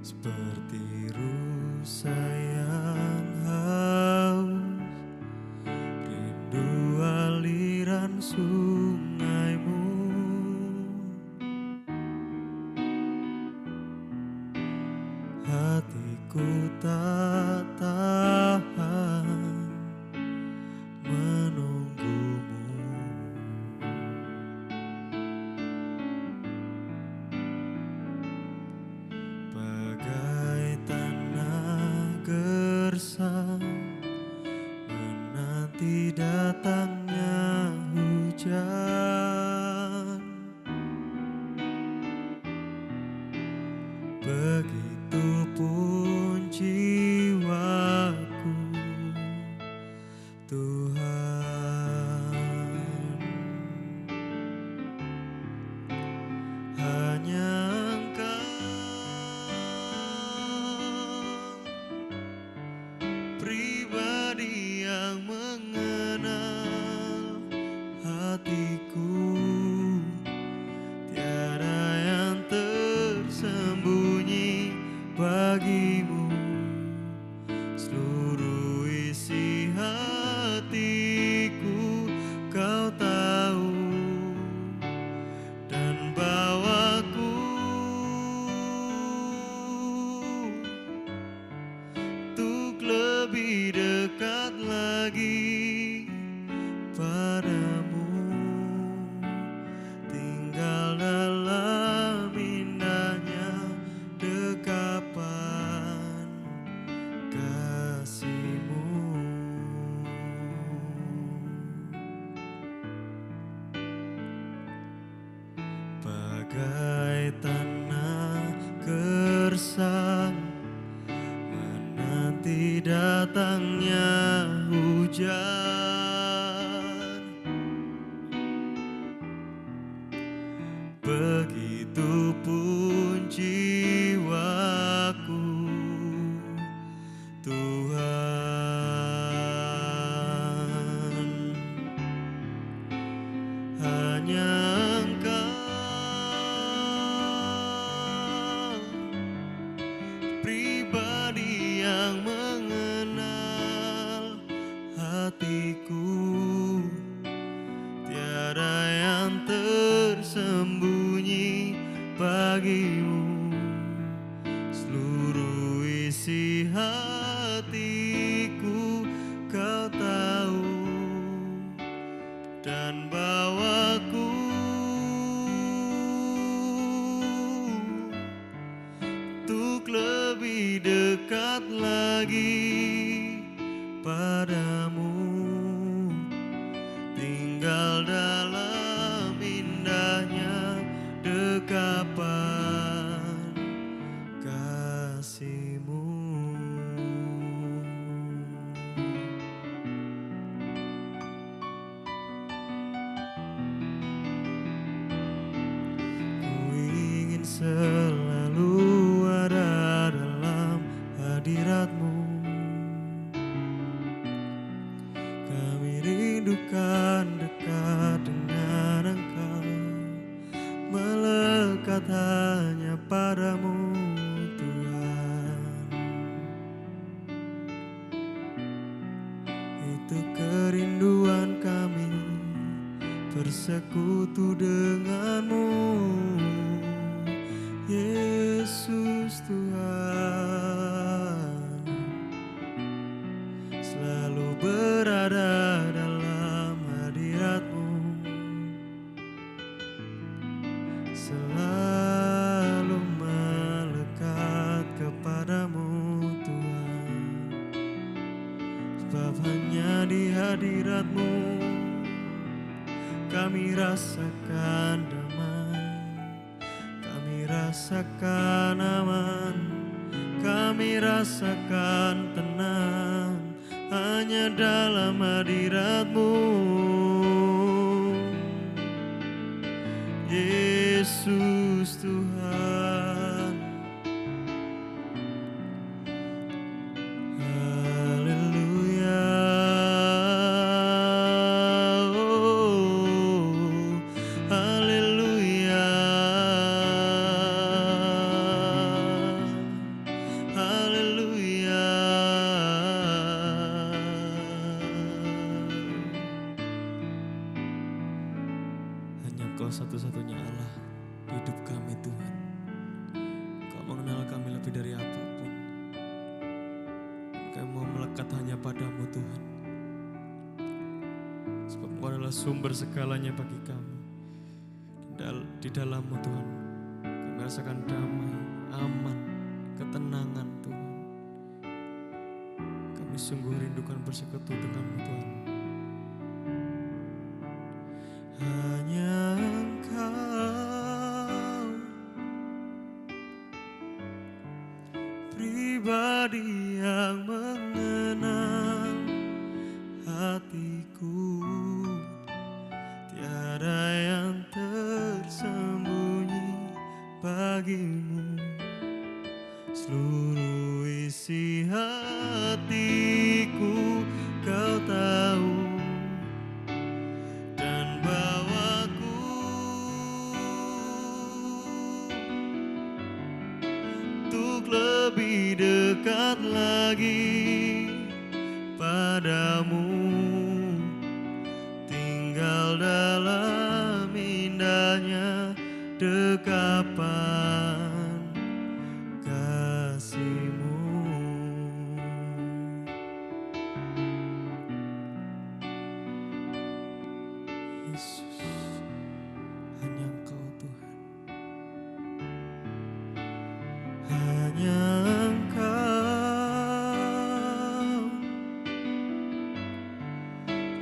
Seperti rusa yang haus, rindu aliran sungaimu. Hatiku tak tahan menunggumu. Bagai tanah gersang menanti datangnya hujan. Begitupun jiwaku, Tuhan. Hanya pribadi yang mengenal hatiku, tiada yang tersembunyi bagimu. Seluruh isi hatiku kau tahu, dan bawaku untuk lebih dekat lagi padamu, tinggal dalam indahnya dekapan kasih-Mu. Bagai tanah gersang menanti datangnya hujan, begitupun jiwaku, Tuhan. Hanya Engkau, pribadi yang mengenal hatiku, tiada yang tersembunyi bagimu. Seluruh isi hatiku kau tahu, dan bawaku untuk lebih dekat lagi padamu, tinggal dalam indahnya dekapan kasih-Mu. Ku ingin selalu ada dalam hadirat-Mu. Kami rindukan dekat dengan Engkau, melekat hanya padamu, Tuhan. Itu kerinduan kami, bersekutu dengan-Mu, Yesus Tuhan. Selalu berada dalam hadirat-Mu, selalu melekat kepadamu, Tuhan. Sebab hanya di hadirat-Mu kami rasakan damai, kami rasakan aman, kami rasakan tenang, hanya dalam hadirat-Mu, Yesus Tuhan. Haleluya, oh, haleluya. satu-satunya Allah di hidup kami Tuhan. Kau mengenal kami lebih dari apapun. Kami mau melekat hanya padamu Tuhan. Sebab Engkau adalah sumber segalanya bagi kami. Di dalammu Tuhan, kami rasakan damai, aman, ketenangan Tuhan. Kami sungguh rindukan bersekutu denganmu Tuhan. Hanya Engkau pribadi yang mengenal hatiku. Tiada yang tersembunyi bagimu. Seluruh isi hatiku Kau tahu. Lebih dekat lagi padamu, tinggal dalam indahnya dekapan kasih-Mu. Yesus, hanya Engkau Tuhan. Hanya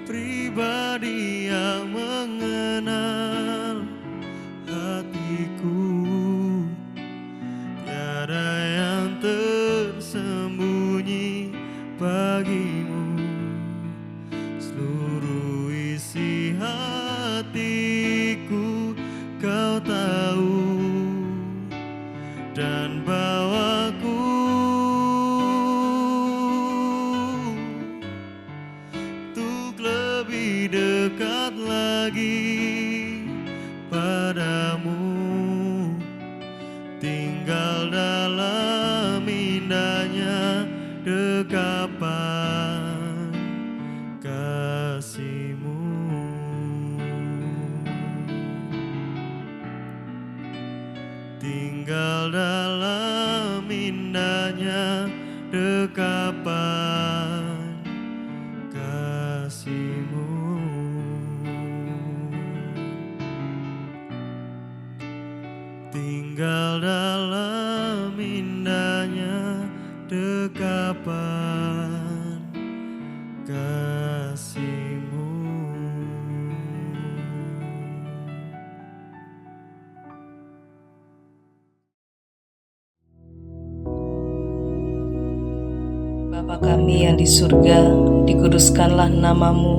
pribadi yang mengenal hatiku. Tiada yang tersembunyi bagimu. Seluruh isi hatiku Kau tahu. Dan bawaku dekat lagi padamu, tinggal dalam indahnya dekapan kasih-Mu. Tinggal dalam indahnya dekapan kasih-Mu. Tinggal dalam indahnya dekapan kasih-Mu. Bapa kami yang di surga, dikuduskanlah nama-Mu,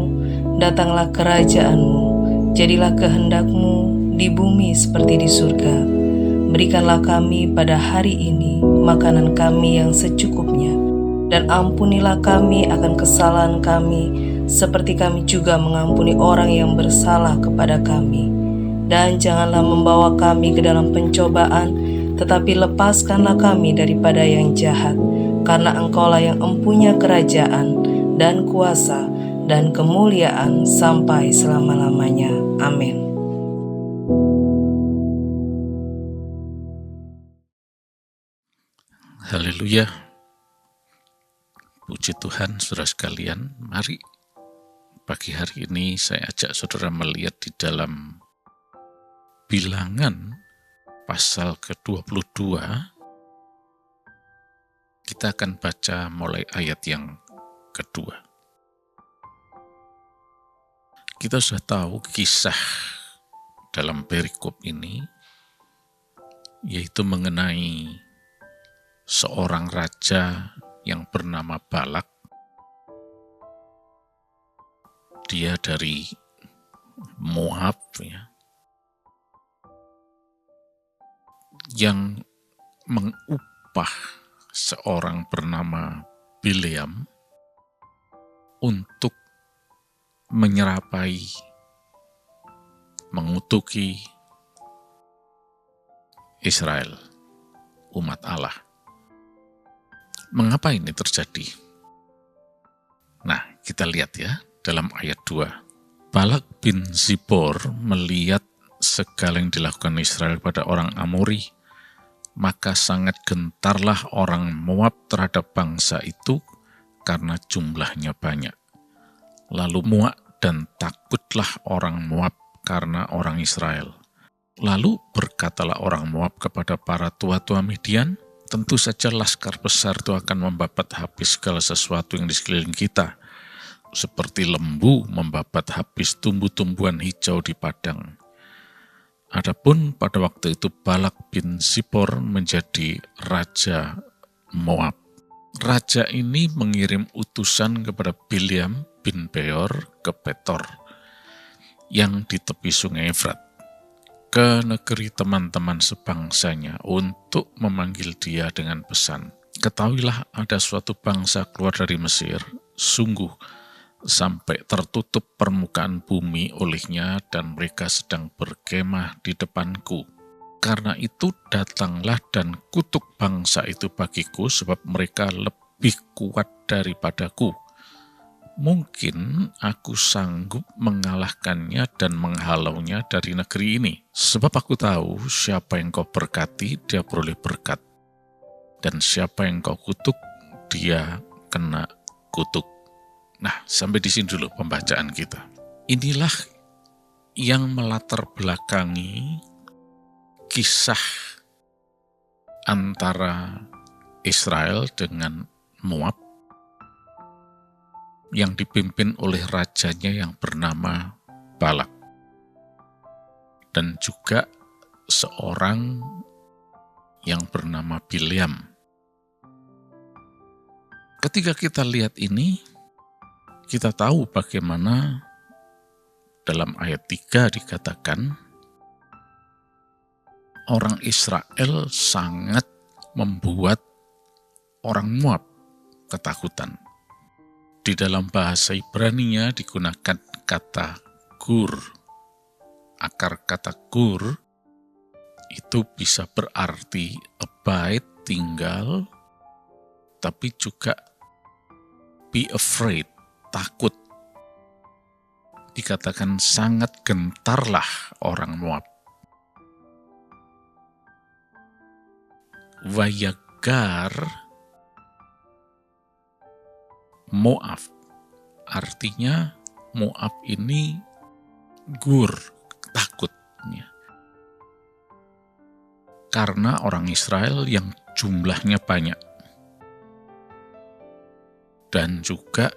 datanglah kerajaan-Mu, jadilah kehendak-Mu di bumi seperti di surga. Berikanlah kami pada hari ini makanan kami yang secukupnya, dan ampunilah kami akan kesalahan kami, seperti kami juga mengampuni orang yang bersalah kepada kami. Dan janganlah membawa kami ke dalam pencobaan, tetapi lepaskanlah kami daripada yang jahat, karena Engkaulah yang empunya kerajaan dan kuasa dan kemuliaan sampai selama-lamanya. Amin. Haleluya. Puji Tuhan, saudara sekalian. Mari pagi hari ini saya ajak saudara melihat di dalam Bilangan pasal ke-22. Kita akan baca mulai ayat yang kedua. Kita sudah tahu kisah dalam perikop ini, yaitu mengenai seorang raja yang bernama Balak. Dia dari Moab, yang mengupah seorang bernama Bileam untuk menyerapai, mengutuki Israel, umat Allah. Mengapa ini terjadi? Nah, kita lihat ya dalam ayat 2. Balak bin Zippor melihat segala yang dilakukan Israel kepada orang Amori, maka sangat gentarlah orang Moab terhadap bangsa itu karena jumlahnya banyak. Lalu muak dan takutlah orang Moab karena orang Israel. Lalu berkatalah orang Moab kepada para tua-tua Midian, tentu saja laskar besar itu akan membabat habis segala sesuatu yang di sekeliling kita, seperti lembu membabat habis tumbuh-tumbuhan hijau di padang. Adapun pada waktu itu Balak bin Zippor menjadi raja Moab. Raja ini mengirim utusan kepada Bileam bin Beor ke Petor yang di tepi sungai Efrat, ke negeri teman-teman sebangsanya untuk memanggil dia dengan pesan, ketahuilah ada suatu bangsa keluar dari Mesir, sungguh sampai tertutup permukaan bumi olehnya dan mereka sedang berkemah di depanku. Karena itu datanglah dan kutuk bangsa itu bagiku sebab mereka lebih kuat daripadaku. Mungkin aku sanggup mengalahkannya dan menghalaunya dari negeri ini. Sebab aku tahu siapa yang kau berkati, dia beroleh berkat. Dan siapa yang kau kutuk, dia kena kutuk. Nah, sampai di sini dulu pembacaan kita. Inilah yang melatar belakangi kisah antara Israel dengan Moab yang dipimpin oleh rajanya yang bernama Balak. Dan juga seorang yang bernama Bileam. Ketika kita lihat ini, kita tahu bagaimana dalam ayat 3 dikatakan orang Israel sangat membuat orang Moab ketakutan. Di dalam bahasa Ibrani-nya digunakan kata gur. Akar kata gur itu bisa berarti abide, tinggal, tapi juga be afraid, takut. Dikatakan sangat gentarlah orang Moab. Vayagar Moab, artinya Moab ini gur, takutnya. Karena orang Israel yang jumlahnya banyak. Dan juga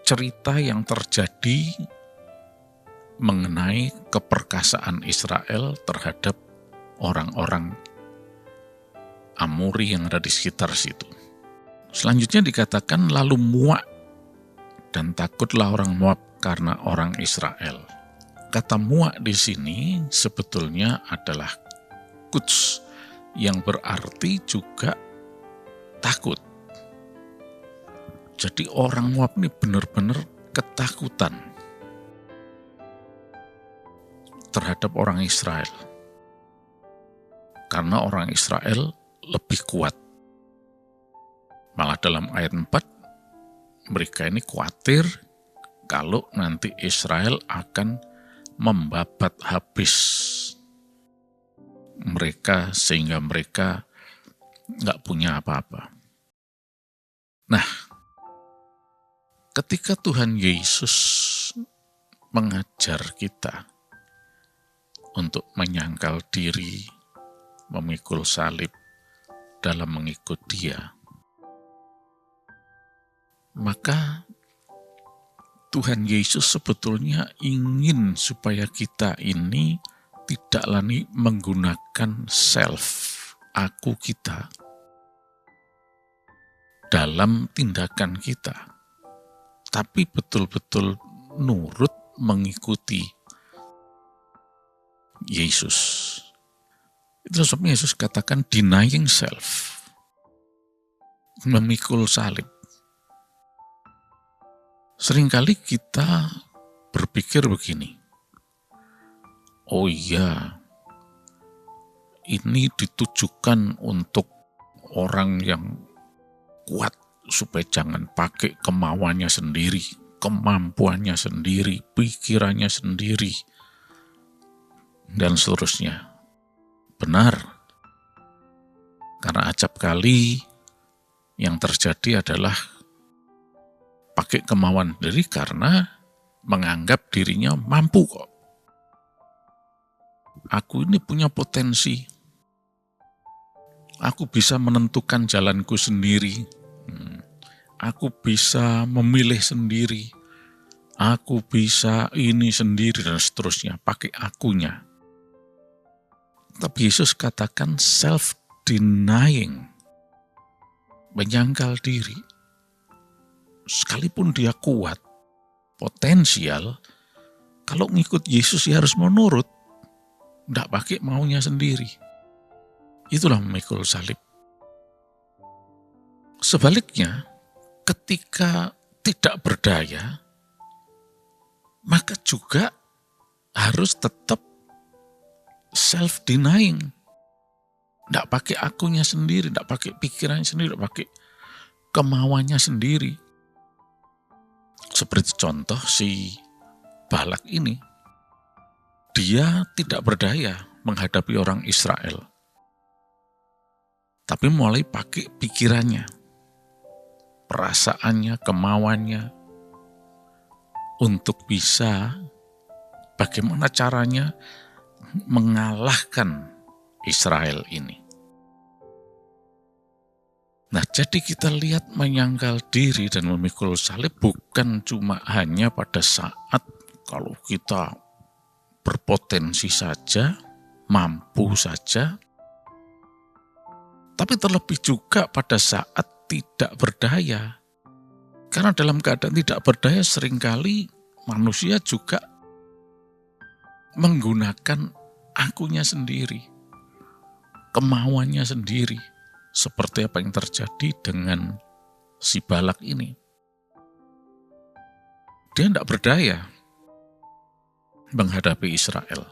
cerita yang terjadi mengenai keperkasaan Israel terhadap orang-orang Amori yang ada di sekitar situ. Selanjutnya dikatakan lalu muak dan takutlah orang Moab karena orang Israel. Kata muak di sini sebetulnya adalah kuts yang berarti juga takut. Jadi orang Moab ini benar-benar ketakutan terhadap orang Israel. Karena orang Israel lebih kuat. Malah dalam ayat 4, mereka ini khawatir kalau nanti Israel akan membabat habis mereka sehingga mereka nggak punya apa-apa. Nah, ketika Tuhan Yesus mengajar kita untuk menyangkal diri, memikul salib dalam mengikut Dia, maka Tuhan Yesus sebetulnya ingin supaya kita ini tidak lagi menggunakan self, aku kita, dalam tindakan kita, tapi betul-betul nurut mengikuti Yesus. Itu sebabnya Yesus katakan denying self, memikul salib. Seringkali kita berpikir begini, oh iya, ini ditujukan untuk orang yang kuat supaya jangan pakai kemauannya sendiri, kemampuannya sendiri, pikirannya sendiri, dan seterusnya. Benar, karena acap kali yang terjadi adalah pakai kemauan diri karena menganggap dirinya mampu kok. Aku ini punya potensi. Aku bisa menentukan jalanku sendiri. Aku bisa memilih sendiri. Aku bisa ini sendiri dan seterusnya. Pakai akunya. Tapi Yesus katakan self-denying. Menyangkal diri. Sekalipun dia kuat, potensial, kalau ngikut Yesus ya harus menurut. Tidak pakai maunya sendiri. Itulah memikul salib. Sebaliknya, ketika tidak berdaya, maka juga harus tetap self-denying. Tidak pakai akunya sendiri, tidak pakai pikirannya sendiri, tidak pakai kemauannya sendiri. Seperti contoh si Balak ini. Dia tidak berdaya menghadapi orang Israel. Tapi mulai pakai pikirannya, perasaannya, kemauannya, untuk bisa bagaimana caranya mengalahkan Israel ini. Nah, jadi kita lihat menyangkal diri dan memikul salib bukan cuma hanya pada saat kalau kita berpotensi saja, mampu saja, tapi terlebih juga pada saat tidak berdaya. Karena dalam keadaan tidak berdaya seringkali manusia juga menggunakan akunya sendiri, kemauannya sendiri, seperti apa yang terjadi dengan si Balak ini. Dia tidak berdaya menghadapi Israel.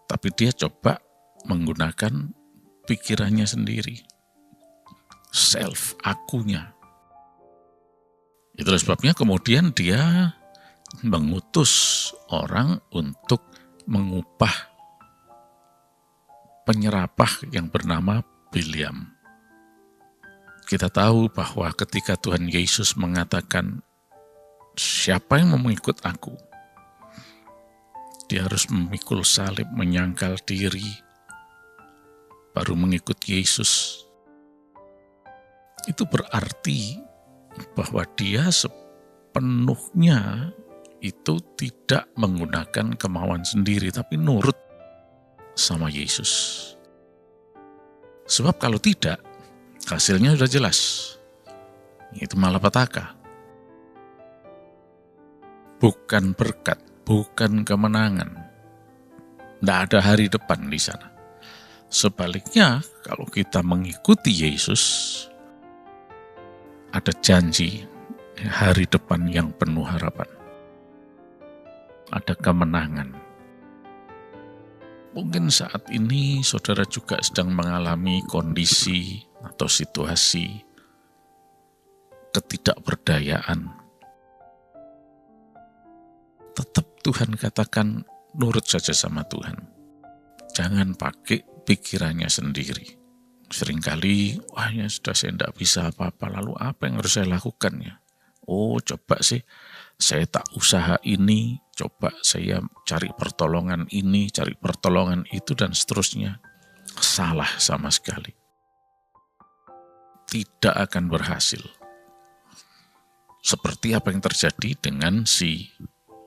Tapi dia coba menggunakan pikirannya sendiri. Self, akunya. Itulah sebabnya kemudian dia mengutus orang untuk mengupah penyerapah yang bernama Bileam. Kita tahu bahwa ketika Tuhan Yesus mengatakan, siapa yang mau mengikut aku? Dia harus memikul salib, menyangkal diri, baru mengikut Yesus. Itu berarti bahwa dia sepenuhnya itu tidak menggunakan kemauan sendiri, tapi nurut sama Yesus. Sebab kalau tidak, hasilnya sudah jelas. Itu malapetaka. Bukan berkat, bukan kemenangan. Tidak ada hari depan di sana. Sebaliknya, kalau kita mengikuti Yesus, ada janji hari depan yang penuh harapan. Ada kemenangan. Mungkin saat ini saudara juga sedang mengalami kondisi atau situasi ketidakberdayaan. Tetap Tuhan katakan nurut saja sama Tuhan. Jangan pakai pikirannya sendiri. Seringkali, wah ya sudah saya tidak bisa apa-apa, lalu apa yang harus saya lakukan ya? Oh coba sih, saya tak usaha ini, coba saya cari pertolongan ini, cari pertolongan itu, dan seterusnya. Salah sama sekali. Tidak akan berhasil. Seperti apa yang terjadi dengan si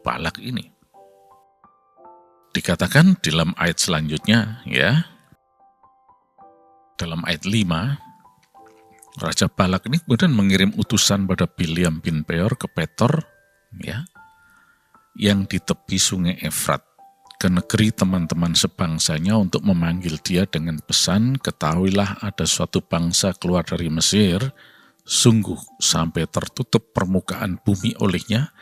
Balak ini. Dikatakan dalam ayat selanjutnya, ya, dalam ayat 5, Raja Balak ini kemudian mengirim utusan pada Bileam bin Beor ke Petor, ya, yang di tepi sungai Efrat, ke negeri teman-teman sebangsanya untuk memanggil dia dengan pesan, ketahuilah ada suatu bangsa keluar dari Mesir, sungguh sampai tertutup permukaan bumi olehnya,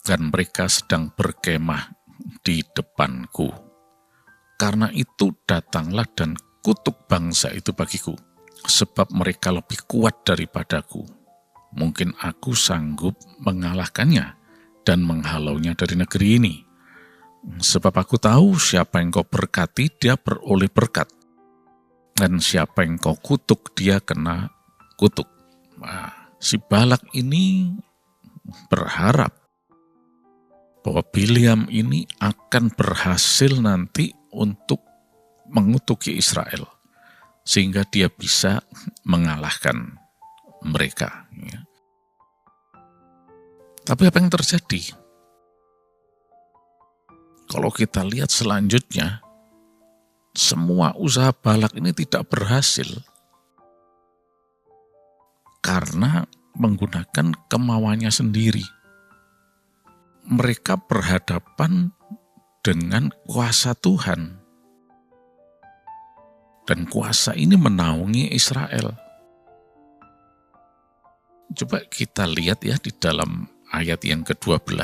dan mereka sedang berkemah di depanku. Karena itu datanglah dan kutuk bangsa itu bagiku, sebab mereka lebih kuat daripadaku. Mungkin aku sanggup mengalahkannya dan menghalaunya dari negeri ini. Sebab aku tahu siapa yang kau berkati, dia beroleh berkat. Dan siapa yang kau kutuk, dia kena kutuk. Nah, si Balak ini berharap bahwa Bileam ini akan berhasil nanti untuk mengutuki Israel. Sehingga dia bisa mengalahkan mereka. Ya. Tapi apa yang terjadi? Kalau kita lihat selanjutnya, semua usaha Balak ini tidak berhasil karena menggunakan kemauannya sendiri. Mereka berhadapan dengan kuasa Tuhan. Dan kuasa ini menaungi Israel. Coba kita lihat ya di dalam ayat yang ke-12.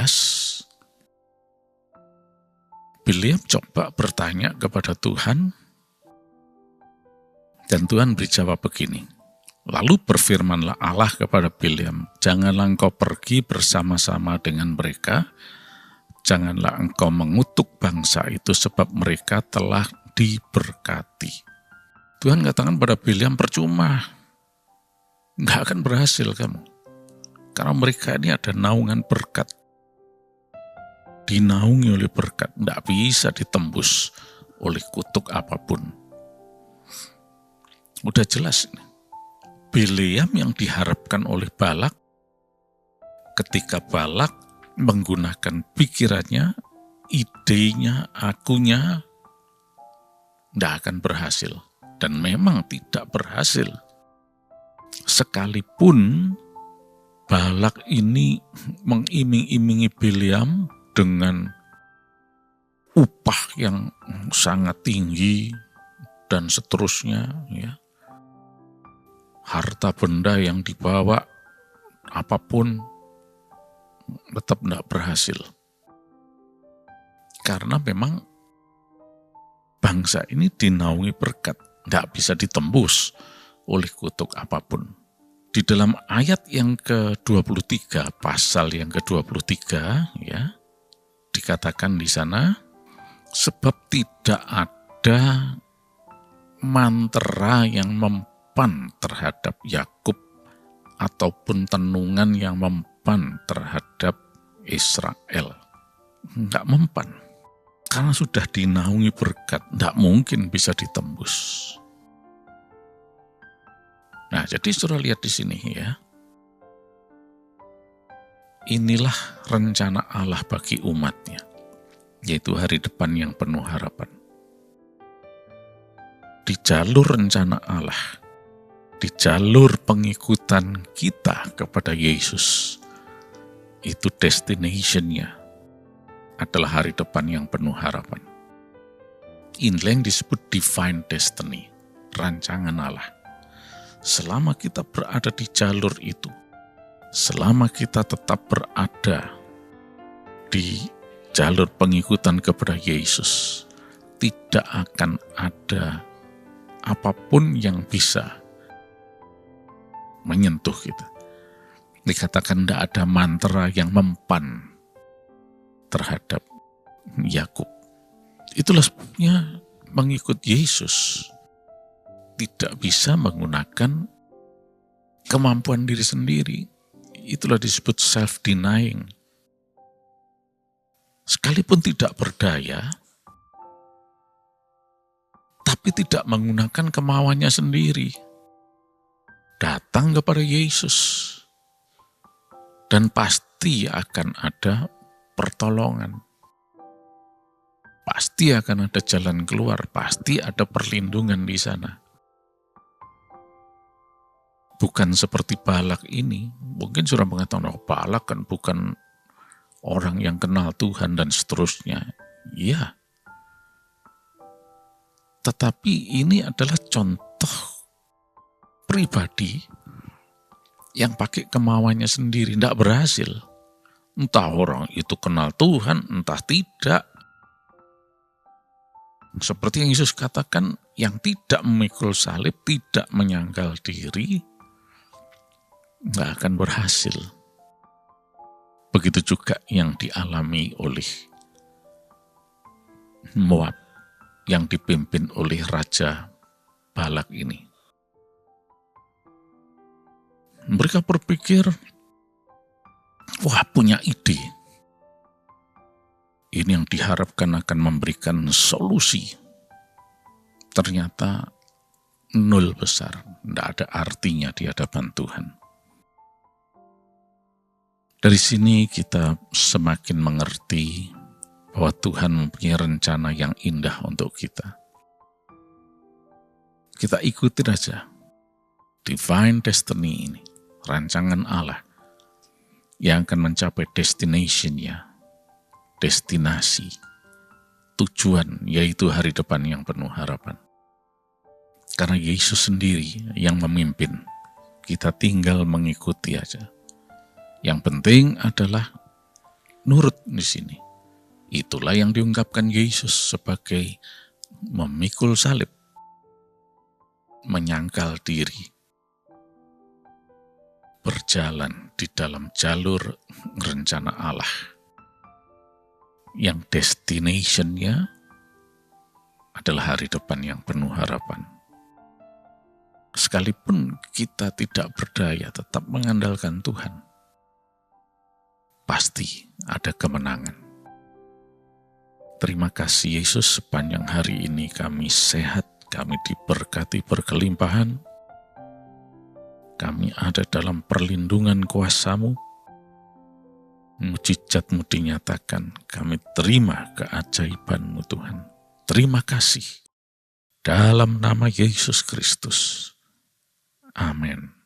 Bileam coba bertanya kepada Tuhan, dan Tuhan berjawab begini. Lalu berfirmanlah Allah kepada Bileam, janganlah engkau pergi bersama-sama dengan mereka, janganlah engkau mengutuk bangsa itu sebab mereka telah diberkati. Tuhan katakan pada Bileam, percuma, nggak akan berhasil kamu. Karena mereka ini ada naungan berkat. Dinaungi oleh berkat, nggak bisa ditembus oleh kutuk apapun. Udah jelas ini. Bileam yang diharapkan oleh Balak, ketika Balak menggunakan pikirannya, idenya, akunya, nggak akan berhasil. Dan memang tidak berhasil. Sekalipun Balak ini mengiming-imingi Bileam dengan upah yang sangat tinggi dan seterusnya, ya. Harta benda yang dibawa, apapun, tetap tidak berhasil. Karena memang bangsa ini dinaungi berkat. Tidak bisa ditembus oleh kutuk apapun. Di dalam ayat yang ke-23, pasal yang ke-23, ya, dikatakan di sana, sebab tidak ada mantra yang mempan terhadap Yakub ataupun tenungan yang mempan terhadap Israel. Enggak mempan. Karena sudah dinaungi berkat, tidak mungkin bisa ditembus. Nah, jadi saudara lihat di sini ya. Inilah rencana Allah bagi umatnya, yaitu hari depan yang penuh harapan. Di jalur rencana Allah, di jalur pengikutan kita kepada Yesus, itu destination-nya adalah hari depan yang penuh harapan. Inilah yang disebut divine destiny, rancangan Allah. Selama kita berada di jalur itu, selama kita tetap berada di jalur pengikutan kepada Yesus, tidak akan ada apapun yang bisa menyentuh kita. Dikatakan tidak ada mantra yang mempan terhadap Yakub. Itulah sebabnya mengikut Yesus tidak bisa menggunakan kemampuan diri sendiri. Itulah disebut self-denying. Sekalipun tidak berdaya, tapi tidak menggunakan kemauannya sendiri. Datang kepada Yesus. Dan pasti akan ada pertolongan. Pasti akan ada jalan keluar, pasti ada perlindungan di sana. Bukan seperti Balak ini. Mungkin sudah mengatakan, oh, Balak kan bukan orang yang kenal Tuhan dan seterusnya. Iya. Tetapi ini adalah contoh pribadi yang pakai kemauannya sendiri, tidak berhasil. Entah orang itu kenal Tuhan, entah tidak. Seperti yang Yesus katakan, yang tidak memikul salib, tidak menyangkal diri, nggak akan berhasil. Begitu juga yang dialami oleh Moab yang dipimpin oleh Raja Balak ini. Mereka berpikir, wah, punya ide. Ini yang diharapkan akan memberikan solusi. Ternyata nol besar, tidak ada artinya di hadapan Tuhan. Dari sini kita semakin mengerti bahwa Tuhan mempunyai rencana yang indah untuk kita. Kita ikuti aja divine destiny ini, rancangan Allah yang akan mencapai destination-nya, destinasi, tujuan, yaitu hari depan yang penuh harapan. Karena Yesus sendiri yang memimpin, kita tinggal mengikuti aja. Yang penting adalah nurut di sini. Itulah yang diungkapkan Yesus sebagai memikul salib, menyangkal diri, berjalan di dalam jalur rencana Allah, yang destination-nya adalah hari depan yang penuh harapan. Sekalipun kita tidak berdaya, tetap mengandalkan Tuhan, pasti ada kemenangan. Terima kasih Yesus, sepanjang hari ini kami sehat, kami diberkati berkelimpahan, kami ada dalam perlindungan kuasa-Mu, mujizat-Mu dinyatakan, kami terima keajaiban-Mu Tuhan. Terima kasih, dalam nama Yesus Kristus. Amin.